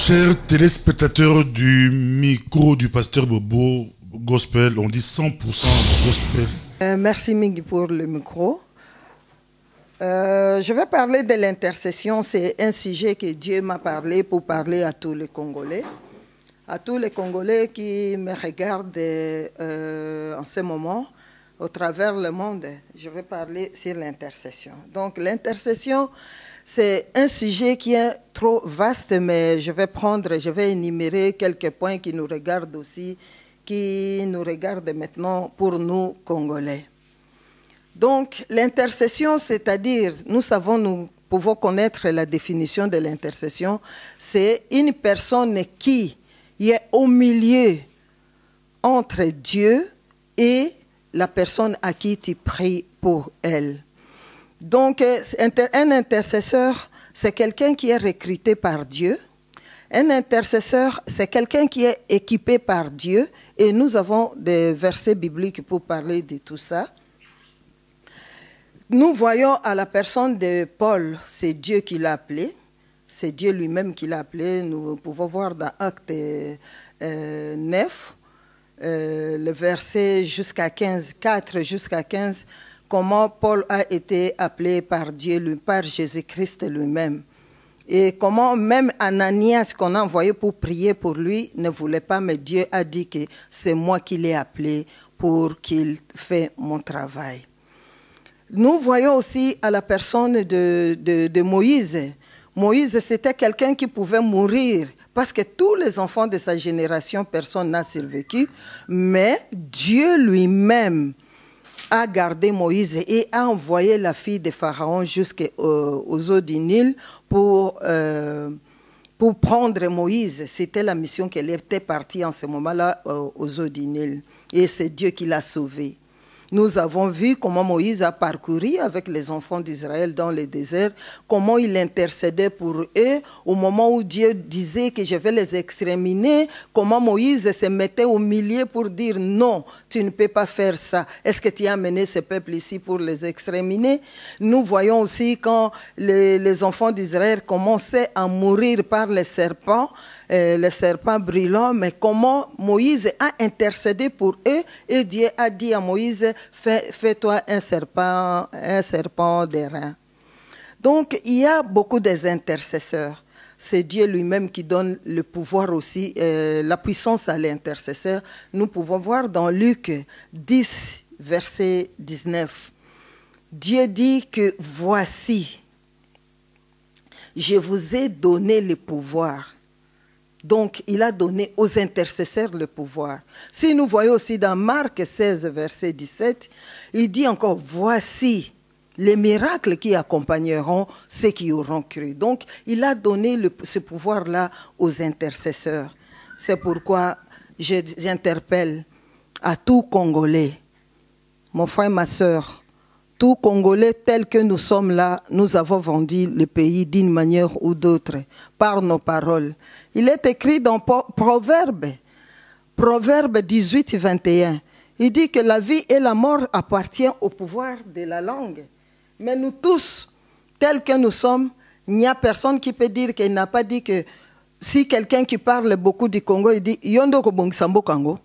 Chers téléspectateurs du micro du pasteur Bobo Gospel, on dit 100% Gospel. Merci Migui pour le micro. Je vais parler de l'intercession. C'est un sujet que Dieu m'a parlé pour parler à tous les Congolais. À tous les Congolais qui me regardent en ce moment, au travers le monde, je vais parler sur l'intercession. Donc l'intercession, c'est un sujet qui est trop vaste, mais je vais énumérer quelques points qui nous regardent aussi, qui nous regardent maintenant pour nous, Congolais. Donc, l'intercession, c'est-à-dire, nous pouvons connaître la définition de l'intercession, c'est une personne qui est au milieu entre Dieu et la personne à qui tu pries pour elle. Donc, un intercesseur, c'est quelqu'un qui est recruté par Dieu. Un intercesseur, c'est quelqu'un qui est équipé par Dieu. Et nous avons des versets bibliques pour parler de tout ça. Nous voyons à la personne de Paul, c'est Dieu qui l'a appelé. C'est Dieu lui-même qui l'a appelé. Nous pouvons voir dans Acte 9, le verset jusqu'à 15, 4 jusqu'à 15, comment Paul a été appelé par Dieu, par Jésus-Christ lui-même. Et comment même Ananias, qu'on a envoyé pour prier pour lui, ne voulait pas, mais Dieu a dit que c'est moi qui l'ai appelé pour qu'il fasse mon travail. Nous voyons aussi à la personne de Moïse. Moïse, c'était quelqu'un qui pouvait mourir parce que tous les enfants de sa génération, personne n'a survécu, mais Dieu lui-même a gardé Moïse et a envoyé la fille de Pharaon jusqu'aux eaux du Nil pour prendre Moïse. C'était la mission qu'elle était partie en ce moment-là aux eaux du Nil. Et c'est Dieu qui l'a sauvé. Nous avons vu comment Moïse a parcouru avec les enfants d'Israël dans le désert, comment il intercédait pour eux au moment où Dieu disait que je vais les exterminer, comment Moïse se mettait au milieu pour dire non, tu ne peux pas faire ça. Est-ce que tu as amené ce peuple ici pour les exterminer? Nous voyons aussi quand les enfants d'Israël commençaient à mourir par les serpents brûlants, mais comment Moïse a intercédé pour eux et Dieu a dit à Moïse, fais-toi un serpent d'airain. Donc, il y a beaucoup d'intercesseurs. C'est Dieu lui-même qui donne le pouvoir aussi, la puissance à l'intercesseur. Nous pouvons voir dans Luc 10, verset 19. Dieu dit que voici, je vous ai donné le pouvoir. Donc, il a donné aux intercesseurs le pouvoir. Si nous voyons aussi dans Marc 16, verset 17, il dit encore, voici les miracles qui accompagneront ceux qui auront cru. Donc, il a donné ce pouvoir-là aux intercesseurs. C'est pourquoi j'interpelle à tout Congolais, mon frère, ma soeur, tout Congolais tel que nous sommes là, nous avons vendu le pays d'une manière ou d'autre, par nos paroles. Il est écrit dans Proverbe 18, 21. Il dit que la vie et la mort appartiennent au pouvoir de la langue. Mais nous tous, tels que nous sommes, il n'y a personne qui peut dire qu'il n'a pas dit que si quelqu'un qui parle beaucoup du Congo, il dit « Yondo ko bongsambo Congo ».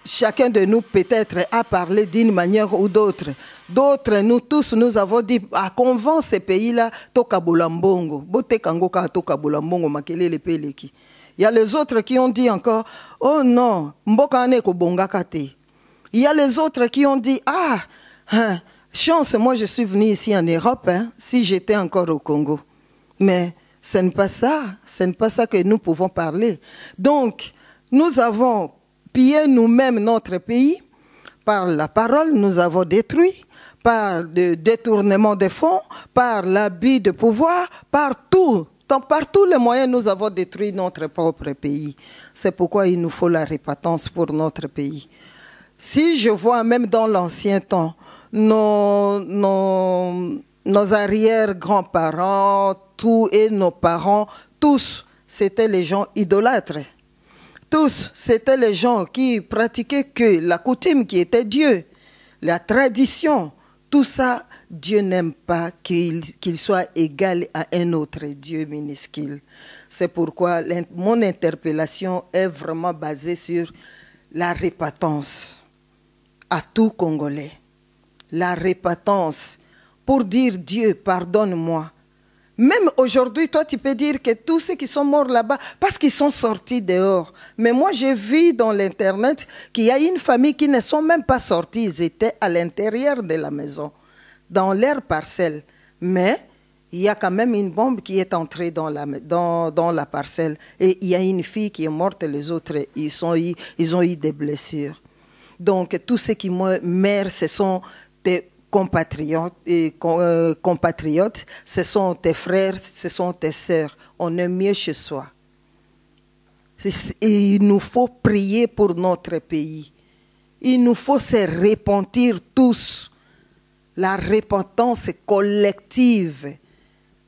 Chacun de nous peut-être a parlé d'une manière ou d'autre. D'autres, nous tous, nous avons dit, qu'on vend ces pays-là, toka bolambongo. Bote kango ka toka bolambongo makele le peleki. Il y a les autres qui ont dit encore, oh non, mboka ane ko bongaka te. Il y a les autres qui ont dit, chance, moi je suis venu ici en Europe, si j'étais encore au Congo. Mais ce n'est pas ça que nous pouvons parler. Donc, nous avons pillé nous-mêmes notre pays, par la parole, nous avons détruit, par le détournement des fonds, par l'abus de pouvoir, par tous les moyens, nous avons détruit notre propre pays. C'est pourquoi il nous faut la repentance pour notre pays. Si je vois même dans l'ancien temps, nos arrière-grands-parents, tous et nos parents, tous, c'était les gens idolâtres. Tous, c'était les gens qui pratiquaient que la coutume qui était Dieu, la tradition. Tout ça, Dieu n'aime pas qu'il soit égal à un autre Dieu minuscule. C'est pourquoi mon interpellation est vraiment basée sur la repentance à tout Congolais. La repentance pour dire Dieu, pardonne-moi. Même aujourd'hui, toi, tu peux dire que tous ceux qui sont morts là-bas, parce qu'ils sont sortis dehors. Mais moi, j'ai vu dans l'Internet qu'il y a une famille qui ne sont même pas sortis. Ils étaient à l'intérieur de la maison, dans leur parcelle. Mais il y a quand même une bombe qui est entrée dans la parcelle. Et il y a une fille qui est morte, les autres, ils ont eu des blessures. Donc, tous ceux qui meurent, ce sont des compatriotes, ce sont tes frères, ce sont tes sœurs. On est mieux chez soi. Et il nous faut prier pour notre pays. Il nous faut se repentir tous. La repentance collective.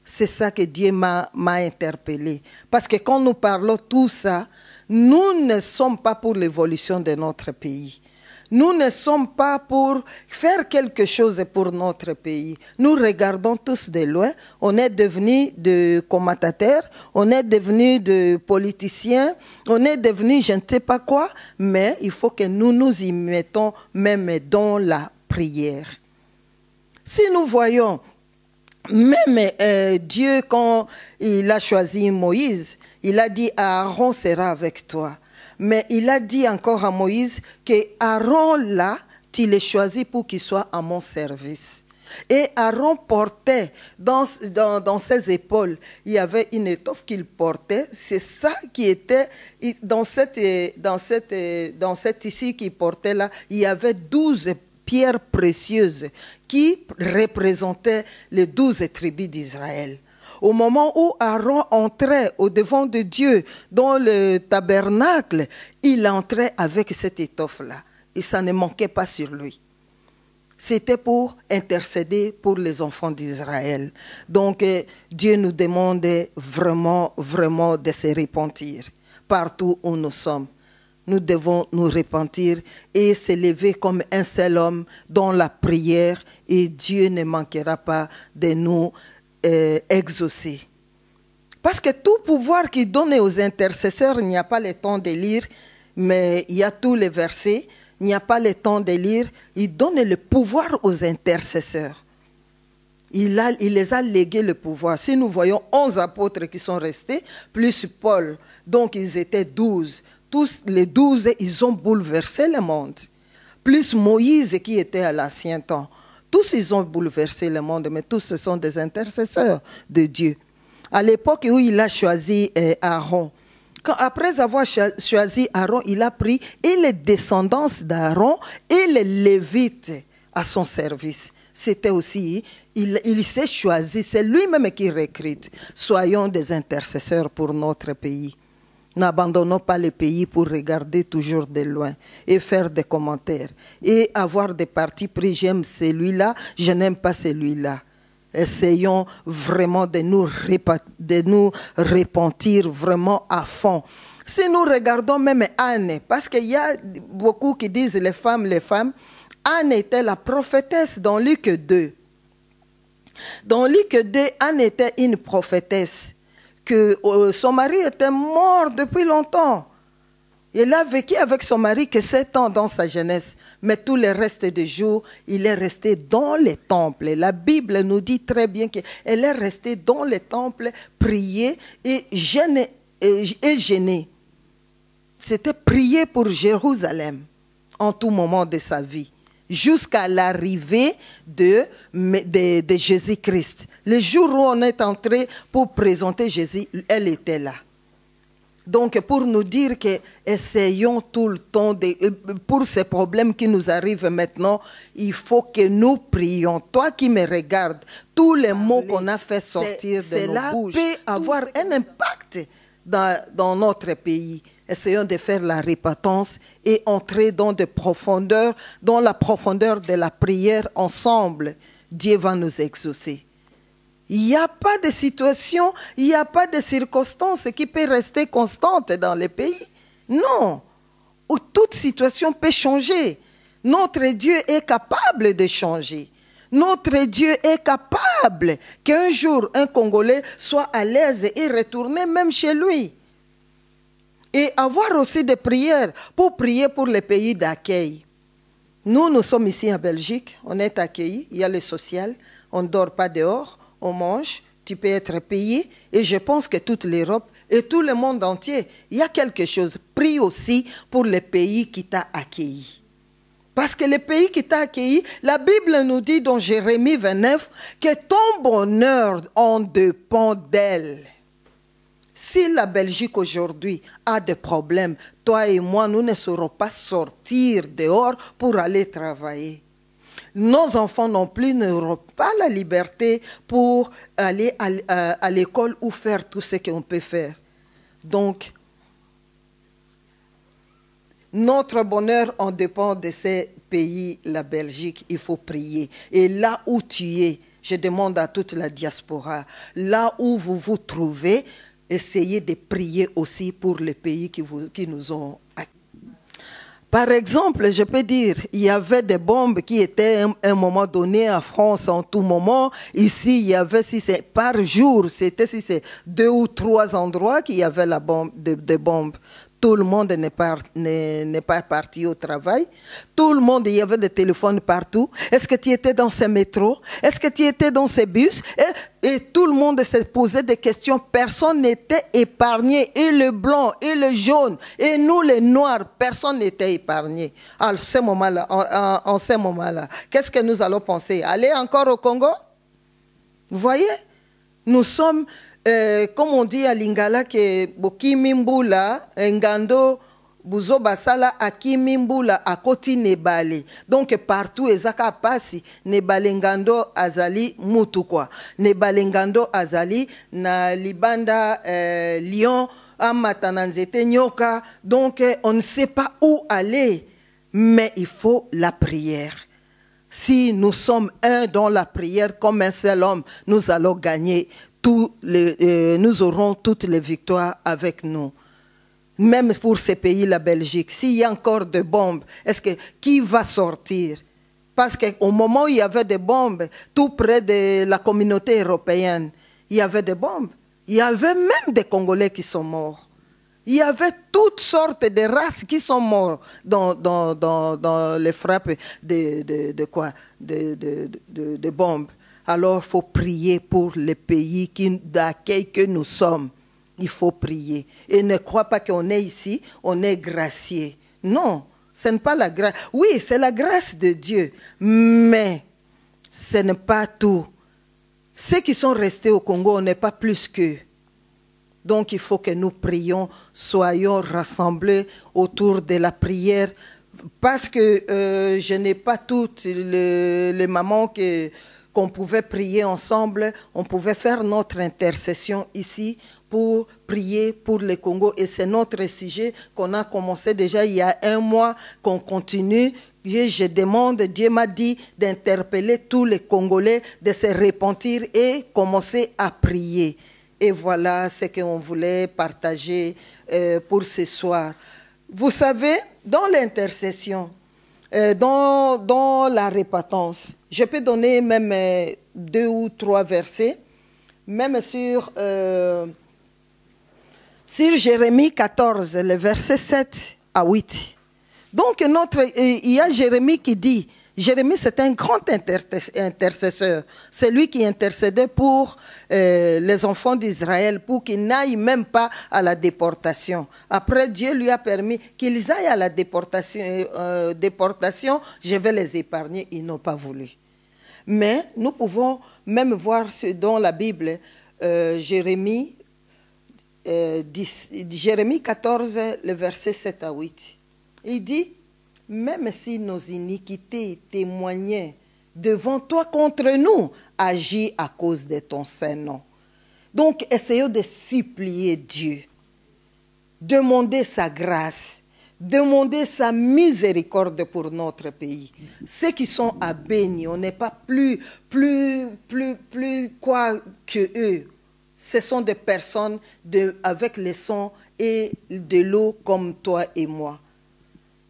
C'est ça que Dieu m'a interpellé. Parce que quand nous parlons tout ça, nous ne sommes pas pour l'évolution de notre pays. Nous ne sommes pas pour faire quelque chose pour notre pays. Nous regardons tous de loin. On est devenus de commentateurs, on est devenus de politiciens, on est devenus je ne sais pas quoi, mais il faut que nous nous y mettons même dans la prière. Si nous voyons, même Dieu, quand il a choisi Moïse, il a dit Aaron sera avec toi. Mais il a dit encore à Moïse que Aaron là, tu l'as choisi pour qu'il soit à mon service. Et Aaron portait dans ses épaules, il y avait une étoffe qu'il portait. C'est ça qui était dans cette tissu qu'il portait là. Il y avait 12 pierres précieuses qui représentaient les 12 tribus d'Israël. Au moment où Aaron entrait au-devant de Dieu dans le tabernacle, il entrait avec cette étoffe-là. Et ça ne manquait pas sur lui. C'était pour intercéder pour les enfants d'Israël. Donc Dieu nous demande vraiment, vraiment de se repentir partout où nous sommes. Nous devons nous repentir et s'élever comme un seul homme dans la prière et Dieu ne manquera pas de nous exaucer. Parce que tout pouvoir qu'il donne aux intercesseurs, il n'y a pas le temps de lire, mais il y a tous les versets, il n'y a pas le temps de lire, il donne le pouvoir aux intercesseurs. Il les a légués le pouvoir. Si nous voyons 11 apôtres qui sont restés, plus Paul, donc ils étaient 12. Tous les 12, ils ont bouleversé le monde. Plus Moïse qui était à l'ancien temps. Tous, ils ont bouleversé le monde, mais tous, ce sont des intercesseurs de Dieu. À l'époque où il a choisi Aaron, après avoir choisi Aaron, il a pris et les descendants d'Aaron et les Lévites à son service. C'était aussi, il s'est choisi, c'est lui-même qui recrute. Soyons des intercesseurs pour notre pays. N'abandonnons pas le pays pour regarder toujours de loin et faire des commentaires et avoir des partis pris. J'aime celui-là, je n'aime pas celui-là. Essayons vraiment de nous repentir vraiment à fond. Si nous regardons même Anne, parce qu'il y a beaucoup qui disent les femmes, Anne était la prophétesse dans Luc 2. Dans Luc 2, Anne était une prophétesse. Que son mari était mort depuis longtemps. Il a vécu avec son mari que 7 ans dans sa jeunesse. Mais tout le reste des jours, il est resté dans les temples. La Bible nous dit très bien qu'elle est restée dans les temples, prier et gêner. C'était prier pour Jérusalem en tout moment de sa vie. Jusqu'à l'arrivée de Jésus-Christ. Le jour où on est entré pour présenter Jésus, elle était là. Donc, pour nous dire que essayons tout le temps, pour ces problèmes qui nous arrivent maintenant, il faut que nous prions. Toi qui me regardes, tous les mots qu'on a fait sortir de nos bouches peut avoir un impact dans notre pays. Essayons de faire la repentance et entrer dans la profondeur de la prière ensemble. Dieu va nous exaucer. Il n'y a pas de situation, il n'y a pas de circonstance qui peut rester constante dans le pays. Non. Toute situation peut changer. Notre Dieu est capable de changer. Notre Dieu est capable qu'un jour, un Congolais soit à l'aise et retourner même chez lui. Et avoir aussi des prières pour prier pour les pays d'accueil. Nous sommes ici en Belgique, on est accueillis, il y a le social, on ne dort pas dehors, on mange, tu peux être payé. Et je pense que toute l'Europe et tout le monde entier, il y a quelque chose. Prie aussi pour les pays qui t'ont accueilli. Parce que les pays qui t'ont accueilli, la Bible nous dit dans Jérémie 29 que ton bonheur en dépend d'elle. Si la Belgique aujourd'hui a des problèmes, toi et moi, nous ne saurons pas sortir dehors pour aller travailler. Nos enfants non plus n'auront pas la liberté pour aller à l'école ou faire tout ce qu'on peut faire. Donc, notre bonheur en dépend de ces pays, la Belgique. Il faut prier. Et là où tu es, je demande à toute la diaspora, là où vous vous trouvez, essayez de prier aussi pour les pays qui nous ont accueillis. Par exemple, je peux dire, il y avait des bombes qui étaient à un moment donné en France en tout moment. Ici, il y avait, si c'est par jour, c'était si c'est 2 ou 3 endroits qu'il y avait la bombe, des bombes. Tout le monde n'est pas parti au travail. Tout le monde, il y avait des téléphones partout. Est-ce que tu étais dans ces métros? Est-ce que tu étais dans ces bus? Et tout le monde se posait des questions. Personne n'était épargné. Et le blanc, et le jaune, et nous les noirs, personne n'était épargné. En ce moment-là, qu'est-ce que nous allons penser? Aller encore au Congo? Vous voyez? Nous sommes... comme on dit à Lingala, que Bokimimbula, Ngando, Buzo Basala, Akimimbula, Akoti Nebale. Donc partout, Ezaka Pasi, Nebale Ngando Azali, Mutukwa. Nebale Ngando Azali, na Libanda, Lyon, Amatananzete, Nyoka. Donc on ne sait pas où aller, mais il faut la prière. Si nous sommes un dans la prière comme un seul homme, nous allons gagner. Nous aurons toutes les victoires avec nous. Même pour ces pays, la Belgique. S'il y a encore des bombes, qui va sortir? Parce qu'au moment où il y avait des bombes, tout près de la communauté européenne, il y avait des bombes. Il y avait même des Congolais qui sont morts. Il y avait toutes sortes de races qui sont mortes dans les frappes de bombes. Alors, il faut prier pour les pays d'accueil que nous sommes. Il faut prier. Et ne crois pas qu'on est ici, on est gracié. Non, ce n'est pas la grâce. Oui, c'est la grâce de Dieu, mais ce n'est pas tout. Ceux qui sont restés au Congo, on n'est pas plus qu'eux. Donc, il faut que nous prions, soyons rassemblés autour de la prière. Parce que je n'ai pas toutes les mamans qu'on pouvait prier ensemble, on pouvait faire notre intercession ici pour prier pour le Congo. Et c'est notre sujet qu'on a commencé déjà il y a 1 mois, qu'on continue. Et je demande, Dieu m'a dit d'interpeller tous les Congolais, de se repentir et commencer à prier. Et voilà ce qu'on voulait partager pour ce soir. Vous savez, dans l'intercession, dans la repentance, je peux donner même 2 ou 3 versets, même sur Jérémie 14, le verset 7 à 8. Donc, il y a Jérémie qui dit, Jérémie c'est un grand intercesseur, c'est lui qui intercédait pour les enfants d'Israël, pour qu'ils n'aillent même pas à la déportation. Après, Dieu lui a permis qu'ils aillent à la déportation, je vais les épargner, ils n'ont pas voulu. Mais nous pouvons même voir dans la Bible, Jérémie 14, le verset 7 à 8. Il dit, même si nos iniquités témoignaient devant toi contre nous, agis à cause de ton saint nom. Donc, essayons de supplier Dieu, demander sa grâce, demander sa miséricorde pour notre pays. Ceux qui sont à Béni, on n'est pas plus quoi que eux. Ce sont des personnes avec le sang et de l'eau comme toi et moi.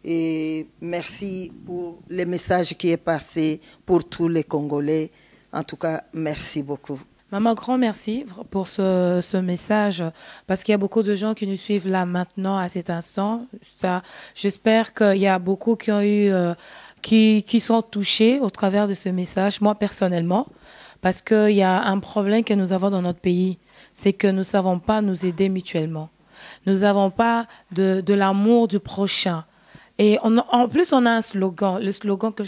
Et merci pour le message qui est passé pour tous les Congolais. En tout cas, merci beaucoup. Maman, grand merci pour ce message, parce qu'il y a beaucoup de gens qui nous suivent là maintenant, à cet instant. J'espère qu'il y a beaucoup qui ont eu, qui sont touchés au travers de ce message, moi personnellement, parce qu'il y a un problème que nous avons dans notre pays, c'est que nous ne savons pas nous aider mutuellement. Nous n'avons pas de l'amour du prochain. Et en plus, on a un slogan, le slogan que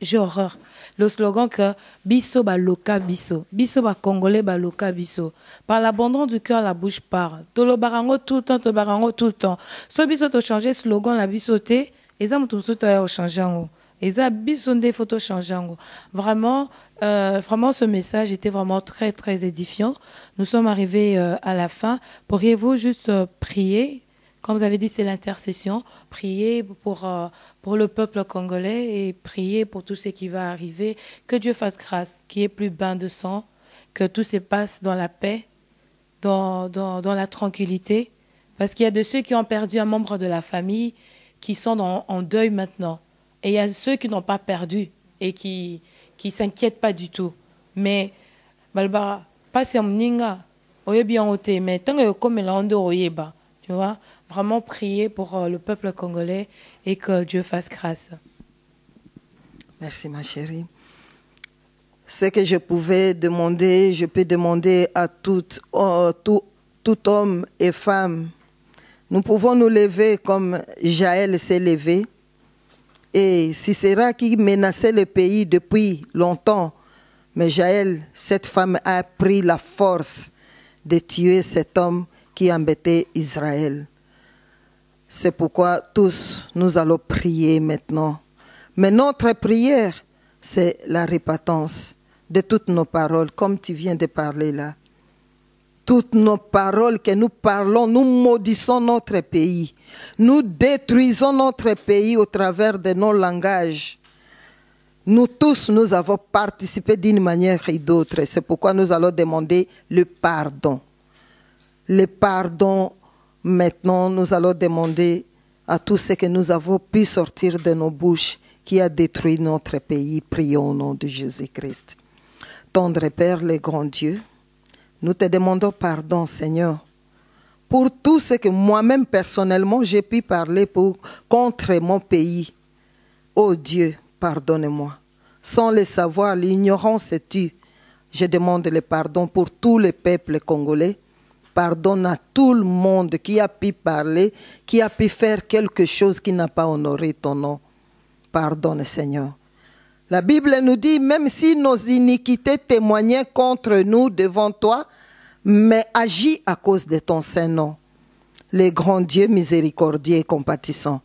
j'ai horreur. Le slogan que biso ba loka biso, biso ba congolais ba loka biso. Par l'abandon du cœur, la bouche parle. Tolo barango tout le temps, to barango tout le temps. So biso to changer slogan la bisoté, et ça mutu so to changer ngo. Et ça biso ndé photo changer ngo. Vraiment, vraiment ce message était vraiment très très édifiant. Nous sommes arrivés à la fin. Pourriez-vous juste prier? Comme vous avez dit, c'est l'intercession. Priez pour le peuple congolais et priez pour tout ce qui va arriver. Que Dieu fasse grâce, qu'il n'y ait plus bain de sang, que tout se passe dans la paix, dans la tranquillité. Parce qu'il y a de ceux qui ont perdu un membre de la famille qui sont en deuil maintenant. Et il y a ceux qui n'ont pas perdu et qui ne s'inquiètent pas du tout. Mais, Balba, pas si on n'inga, mais tant que comme l'on tu vois, vraiment prier pour le peuple congolais et que Dieu fasse grâce. Merci ma chérie. Ce que je pouvais demander, je peux demander à tout homme et femme. Nous pouvons nous lever comme Jaël s'est levé. Et Sisera qui menaçait le pays depuis longtemps. Mais Jaël, cette femme a pris la force de tuer cet homme qui embêtait Israël. C'est pourquoi tous, nous allons prier maintenant. Mais notre prière, c'est la repentance de toutes nos paroles, comme tu viens de parler là. Toutes nos paroles que nous parlons, nous maudissons notre pays. Nous détruisons notre pays au travers de nos langages. Nous tous, nous avons participé d'une manière ou d'autre. C'est pourquoi nous allons demander le pardon. Le pardon, maintenant, nous allons demander à tout ce que nous avons pu sortir de nos bouches qui a détruit notre pays. Prions au nom de Jésus-Christ. Tendre Père, le grand Dieu, nous te demandons pardon, Seigneur, pour tout ce que moi-même, personnellement, j'ai pu parler contre mon pays. Oh Dieu, pardonne-moi. Sans le savoir, l'ignorance tue. Je demande le pardon pour tout le peuple congolais. Pardonne à tout le monde qui a pu parler, qui a pu faire quelque chose qui n'a pas honoré ton nom. Pardonne, Seigneur. La Bible nous dit, même si nos iniquités témoignaient contre nous devant toi, mais agis à cause de ton Saint-Nom. Le grand Dieu miséricordieux et compatissant,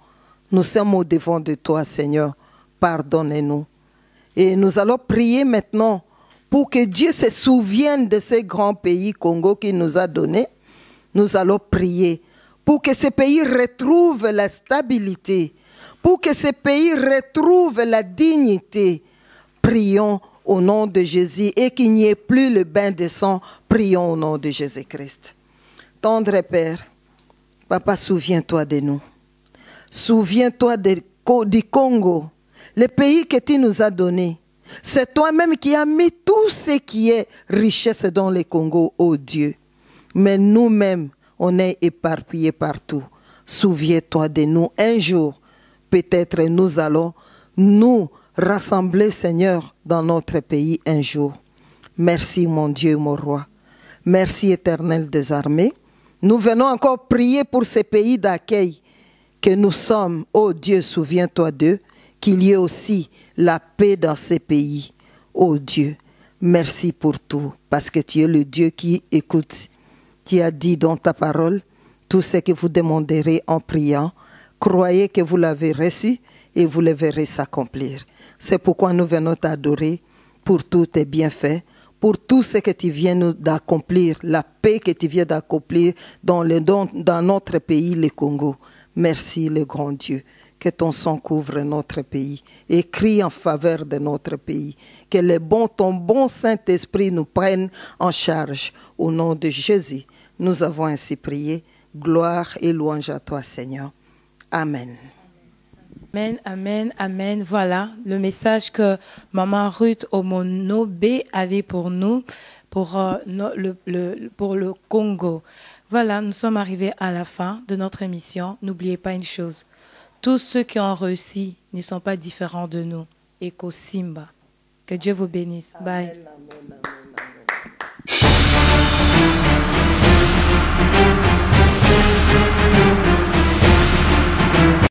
nous sommes au devant de toi, Seigneur. Pardonne-nous. Et nous allons prier maintenant pour que Dieu se souvienne de ce grand pays Congo qu'il nous a donné. Nous allons prier pour que ce pays retrouve la stabilité, pour que ce pays retrouve la dignité. Prions au nom de Jésus et qu'il n'y ait plus le bain de sang. Prions au nom de Jésus-Christ. Tendre Père, Papa, souviens-toi de nous. Souviens-toi du Congo, le pays que tu nous as donné. C'est toi-même qui as mis tout ce qui est richesse dans le Congo, oh Dieu. Mais nous-mêmes, on est éparpillés partout. Souviens-toi de nous. Un jour, peut-être nous allons nous rassembler, Seigneur, dans notre pays un jour. Merci, mon Dieu, mon roi. Merci, Éternel des armées. Nous venons encore prier pour ces pays d'accueil que nous sommes. Oh Dieu, souviens-toi d'eux. Qu'il y ait aussi la paix dans ces pays. Oh Dieu, merci pour tout, parce que tu es le Dieu qui écoute. Tu as dit dans ta parole, tout ce que vous demanderez en priant, croyez que vous l'avez reçu et vous le verrez s'accomplir. C'est pourquoi nous venons t'adorer pour tous tes bienfaits, pour tout ce que tu viens d'accomplir, la paix que tu viens d'accomplir dans notre pays, le Congo. Merci, le grand Dieu. Que ton sang couvre notre pays et crie en faveur de notre pays. Que ton bon Saint-Esprit nous prenne en charge. Au nom de Jésus, nous avons ainsi prié. Gloire et louange à toi, Seigneur. Amen. Amen, amen, amen. Voilà le message que Maman Ruth Omonobé avait pour nous, pour le Congo. Voilà, nous sommes arrivés à la fin de notre émission. N'oubliez pas une chose. Tous ceux qui ont réussi ne sont pas différents de nous. Eko Simba. Que Dieu vous bénisse. Bye. Amen, amen, amen.